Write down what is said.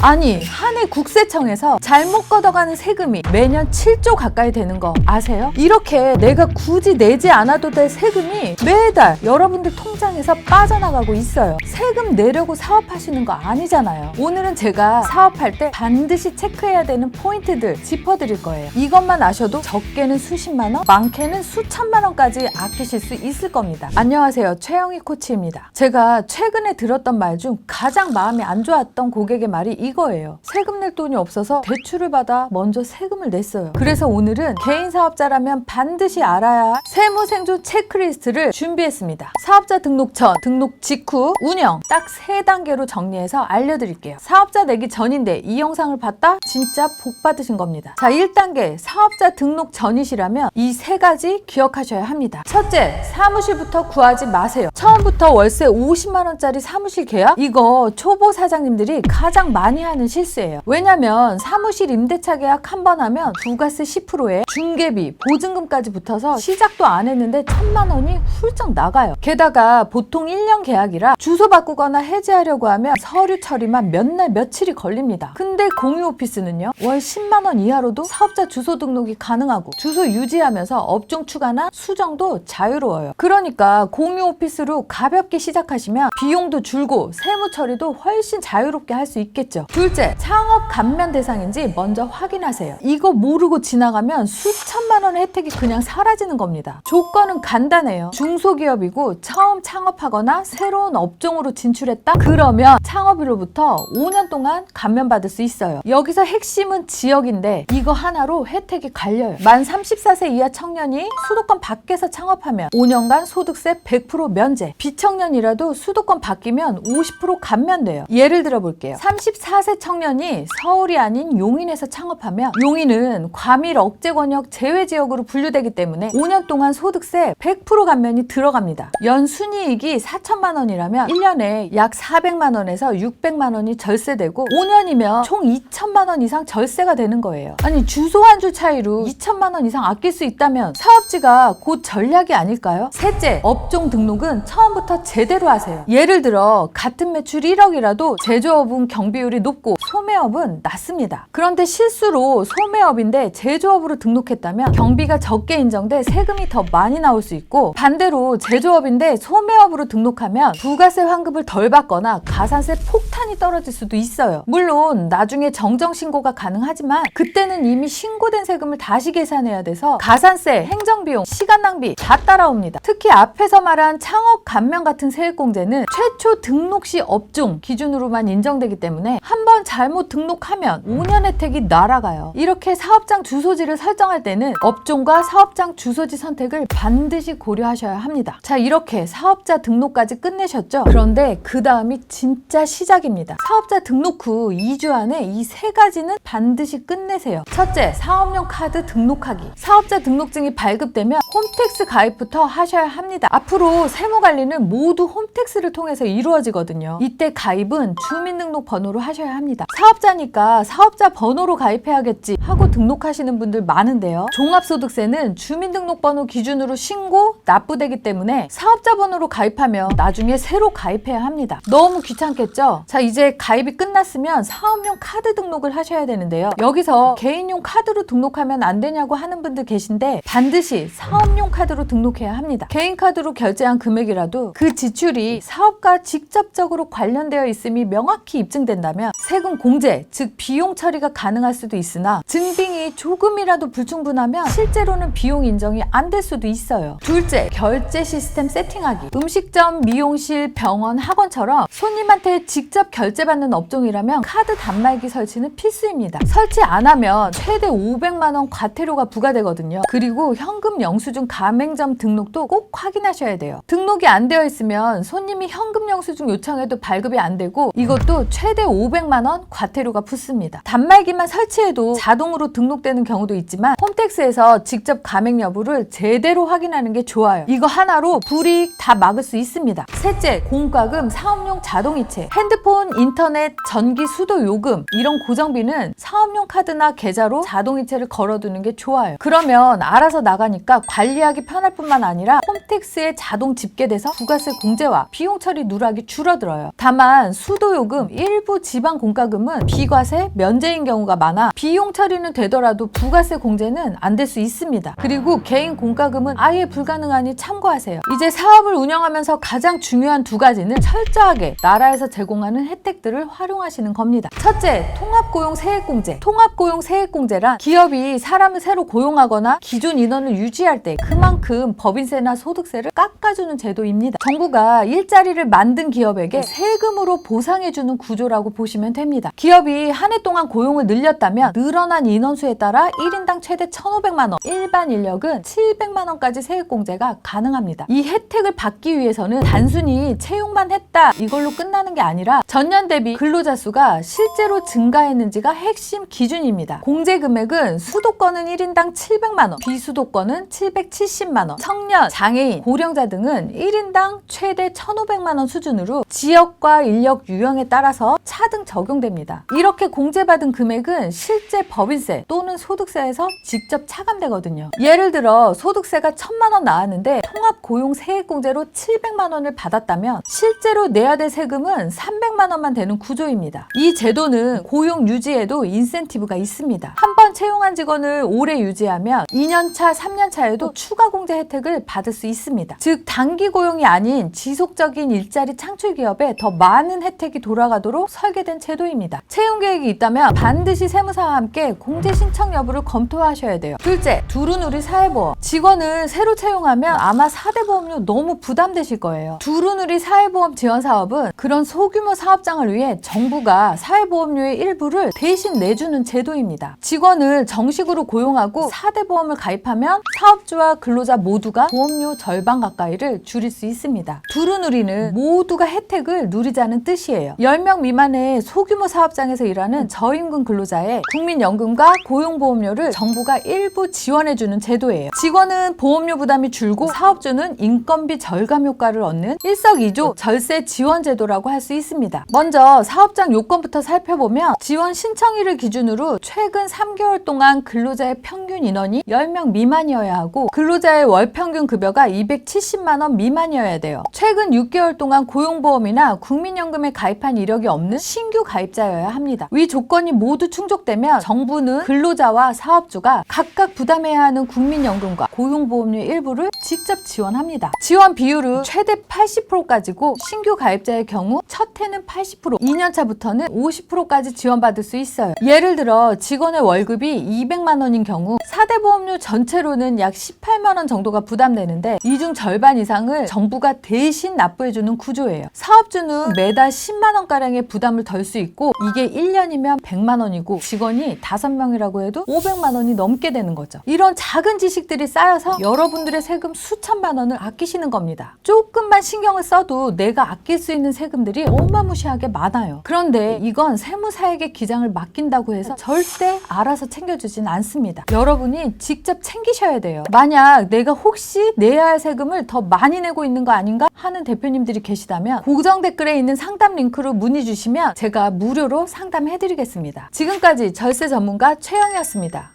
아니, 한 해 국세청에서 잘못 걷어가는 세금이 매년 7조 가까이 되는 거 아세요? 이렇게 내가 굳이 내지 않아도 될 세금이 매달 여러분들 통장에서 빠져나가고 있어요. 세금 내려고 사업하시는 거 아니잖아요. 오늘은 제가 사업할 때 반드시 체크해야 되는 포인트들 짚어드릴 거예요. 이것만 아셔도 적게는 수십만 원, 많게는 수천만 원까지 아끼실 수 있을 겁니다. 안녕하세요, 최영희 코치입니다. 제가 최근에 들었던 말 중 가장 마음이 안 좋았던 고객의 말이 이거예요. 세금 낼 돈이 없어서 대출을 받아 먼저 세금을 냈어요. 그래서 오늘은 개인 사업자라면 반드시 알아야 할 세무생존 체크리스트를 준비했습니다. 사업자 등록 전, 등록 직후, 운영 딱 3단계로 정리해서 알려드릴게요. 사업자 내기 전인데 이 영상을 봤다? 진짜 복 받으신 겁니다. 자, 1단계 사업자 등록 전이시라면 이 3가지 기억하셔야 합니다. 첫째, 사무실부터 구하지 마세요. 처음부터 월세 50만 원짜리 사무실 계약? 이거 초보 사장님들이 가장 많이 하는 실수예요. 왜냐면 사무실 임대차 계약 한 번 하면 부가세 10%에 중개비, 보증금까지 붙어서 시작도 안 했는데 1,000만 원이 훌쩍 나가요. 게다가 보통 1년 계약이라 주소 바꾸거나 해지하려고 하면 서류 처리만 몇 날 며칠이 걸립니다. 근데 공유 오피스는요, 월 10만 원 이하로도 사업자 주소 등록이 가능하고 주소 유지하면서 업종 추가나 수정도 자유로워요. 그러니까 공유 오피스로 가볍게 시작하시면 비용도 줄고 세무 처리도 훨씬 자유롭게 할 수 있겠죠. 둘째, 창업 감면 대상인지 먼저 확인하세요. 이거 모르고 지나가면 수천만 원의 혜택이 그냥 사라지는 겁니다. 조건은 간단해요. 중소기업이고 처음 창업하거나 새로운 업종으로 진출했다? 그러면 창업일로부터 5년 동안 감면받을 수 있어요. 여기서 핵심은 지역인데 이거 하나로 혜택이 갈려요. 만 34세 이하 청년이 수도권 밖에서 창업하면 5년간 소득세 100% 면제, 비청년이라도 수도권 바뀌면 50% 감면돼요. 예를 들어 볼게요. 34세 청년이 서울이 아닌 용인에서 창업하면 용인은 과밀 억제 권역 제외 지역으로 분류되기 때문에 5년 동안 소득세 100% 감면이 들어갑니다. 연 순이익이 4천만 원이라면 1년에 약 400만 원에서 600만 원이 절세되고 5년이면 총 2천만 원 이상 절세가 되는 거예요. 아니, 주소 한 줄 차이로 2천만 원 이상 아낄 수 있다면 사업지가 곧 전략이 아닐까요? 셋째, 업종 등록은 처음부터 제대로 하세요. 예를 들어 같은 매출 1억이라도 제조업은 경비율이 높고 소매업은 낮습니다. 그런데 실수로 소매업인데 제조업으로 등록했다면 경비가 적게 인정돼 세금이 더 많이 나올 수 있고, 반대로 제조업인데 소매업으로 등록하면 부가세 환급을 덜 받거나 가산세 폭탄이 떨어질 수도 있어요. 물론 나중에 정정신고가 가능하지만 그때는 이미 신고된 세금을 다시 계산해야 돼서 가산세, 행정비용, 시간 낭비 다 따라옵니다. 특히 앞에서 말한 창업 감면 같은 세액공제는 최초 등록 시 업종 기준으로만 인정되기 때문에 한번 잘못 등록하면 5년 혜택이 날아가요. 이렇게 사업장 주소지를 설정할 때는 업종과 사업장 주소지 선택을 반드시 고려하셔야 합니다. 자, 이렇게 사업자 등록까지 끝내셨죠? 그런데 그 다음이 진짜 시작입니다. 사업자 등록 후 2주 안에 이 3가지는 반드시 끝내세요. 첫째, 사업용 카드 등록하기. 사업자 등록증이 발급되면 홈택스 가입부터 하셔야 합니다. 앞으로 세무관리는 모두 홈택스를 통해서 이루어지거든요. 이때 가입은 주민등록번호로 하셔야 합니다. 사업자니까 사업자 번호로 가입해야겠지 하고 등록하시는 분들 많은데요. 종합소득세는 주민등록번호 기준으로 신고, 납부되기 때문에 사업자 번호로 가입하면 나중에 새로 가입해야 합니다. 너무 귀찮겠죠? 자, 이제 가입이 끝났으면 사업용 카드 등록을 하셔야 되는데요. 여기서 개인용 카드로 등록하면 안 되냐고 하는 분들 계신데 반드시 사업용 카드로 등록해야 합니다. 개인 카드로 결제한 금액이라도 그 지출이 사업과 직접적으로 관련되어 있음이 명확히 입증된다면 세금 공제, 즉 비용 처리가 가능할 수도 있으나 증빙이 조금이라도 불충분하면 실제로는 비용 인정이 안 될 수도 있어요. 둘째, 결제 시스템 세팅하기. 음식점, 미용실, 병원, 학원처럼 손님한테 직접 결제받는 업종이라면 카드 단말기 설치는 필수입니다. 설치 안 하면 최대 500만 원 과태료가 부과되거든요. 그리고 현금 영수증 가맹점 등록도 꼭 확인하셔야 돼요. 등록이 안 되어 있으면 손님이 현금 영수증 요청해도 발급이 안 되고 이것도 최대 500만 원 과태료가 붙습니다. 단말기만 설치해도 자동으로 등록되는 경우도 있지만 홈택스에서 직접 가맹 여부를 제대로 확인하는 게 좋아요. 이거 하나로 불이익 다 막을 수 있습니다. 셋째, 공과금, 사업용 자동이체, 핸드폰, 인터넷, 전기, 수도 요금 이런 고정비는 사업용 카드나 계좌로 자동이체를 걸어두는 게 좋아요. 그러면 알아서 나가니까 관리하기 편할 뿐만 아니라 홈택스에 자동 집계돼서 부가세 공제와 비용 처리 누락이 줄어들어요. 다만 수도요금, 일부 지방 일반 공과금은 비과세, 면제인 경우가 많아 비용 처리는 되더라도 부가세 공제는 안 될 수 있습니다. 그리고 개인 공과금은 아예 불가능하니 참고하세요. 이제 사업을 운영하면서 가장 중요한 두 가지는 철저하게 나라에서 제공하는 혜택들을 활용하시는 겁니다. 첫째, 통합고용 세액공제. 통합고용 세액공제란 기업이 사람을 새로 고용하거나 기존 인원을 유지할 때 그만큼 법인세나 소득세를 깎아주는 제도입니다. 정부가 일자리를 만든 기업에게 세금으로 보상해주는 구조라고 보시면 됩니다. 기업이 한 해 동안 고용을 늘렸다면 늘어난 인원수에 따라 1인당 최대 1,500만 원, 일반 인력은 700만 원까지 세액공제가 가능합니다. 이 혜택을 받기 위해서는 단순히 채용만 했다 이걸로 끝나는 게 아니라 전년 대비 근로자 수가 실제로 증가했는지가 핵심 기준입니다. 공제 금액은 수도권은 1인당 700만 원, 비수도권은 770만 원, 청년, 장애인, 고령자 등은 1인당 최대 1,500만 원 수준으로 지역과 인력 유형에 따라서 차등 적용됩니다. 이렇게 공제받은 금액은 실제 법인세 또는 소득세에서 직접 차감되거든요. 예를 들어 소득세가 1,000만 원 나왔는데 통합고용 세액공제로 700만 원을 받았다면 실제로 내야 될 세금은 300만 원만 되는 구조입니다. 이 제도는 고용 유지에도 인센티브가 있습니다. 한 번 채용한 직원을 오래 유지하면 2년차, 3년차에도 추가 공제 혜택을 받을 수 있습니다. 즉 단기 고용이 아닌 지속적인 일자리 창출 기업에 더 많은 혜택이 돌아가도록 설계된 제도입니다. 채용 계획이 있다면 반드시 세무사와 함께 공제 신청 여부를 검토하셔야 돼요. 둘째, 두루누리 사회보험. 직원을 새로 채용하면 아마 4대 보험료 너무 부담되실 거예요. 두루누리 사회보험 지원 사업은 그런 소규모 사업장을 위해 정부가 사회보험료의 일부를 대신 내주는 제도입니다. 직원을 정식으로 고용하고 4대 보험을 가입하면 사업주와 근로자 모두가 보험료 절반 가까이를 줄일 수 있습니다. 두루누리는 모두가 혜택을 누리자는 뜻이에요. 10명 미만의 소규모 사업장에서 일하는 저임금 근로자의 국민연금과 고용보험료를 정부가 일부 지원해주는 제도예요. 직원은 보험료 부담이 줄고 사업주는 인건비 절감 효과를 얻는 일석이조 절세 지원 제도라고 할 수 있습니다. 먼저 사업장 요건부터 살펴보면 지원 신청일을 기준으로 최근 3개월 동안 근로자의 평균 인원이 10명 미만이어야 하고 근로자의 월 평균 급여가 270만 원 미만이어야 돼요. 최근 6개월 동안 고용보험이나 국민연금에 가입한 이력이 없는 신규 가입자여야 합니다. 위 조건이 모두 충족되면 정부는 근로자와 사업주가 각각 부담해야 하는 국민연금과 고용보험료의 일부를 직접 지원합니다. 지원 비율은 최대 80%까지고 신규 가입자의 경우 첫 해는 80%, 2년차부터는 50%까지 지원받을 수 있어요. 예를 들어 직원의 월급이 200만 원인 경우 4대 보험료 전체로는 약 18만 원 정도가 부담되는데 이 중 절반 이상을 정부가 대신 납부해주는 구조예요. 사업주는 매달 10만 원가량의 부담을 덜 수 있고 이게 1년이면 100만 원이고 직원이 5명이라고 해도 500만 원이 넘게 되는 거죠. 이런 작은 지식들이 쌓여서 여러분들의 세금 수천만 원을 아끼시는 겁니다. 조금만 신경을 써도 내가 아낄 수 있는 세금들이 어마무시하게 많아요. 그런데 이건 세무사에게 기장을 맡긴다고 해서 절대 알아서 챙겨주진 않습니다. 여러분이 직접 챙기셔야 돼요. 만약 내가 혹시 내야 할 세금을 더 많이 내고 있는 거 아닌가 하는 대표님들이 계시다면 고정 댓글에 있는 상담 링크로 문의 주시면 제가 무료로 상담해드리겠습니다. 지금까지 절세 전문가 최영이었습니다.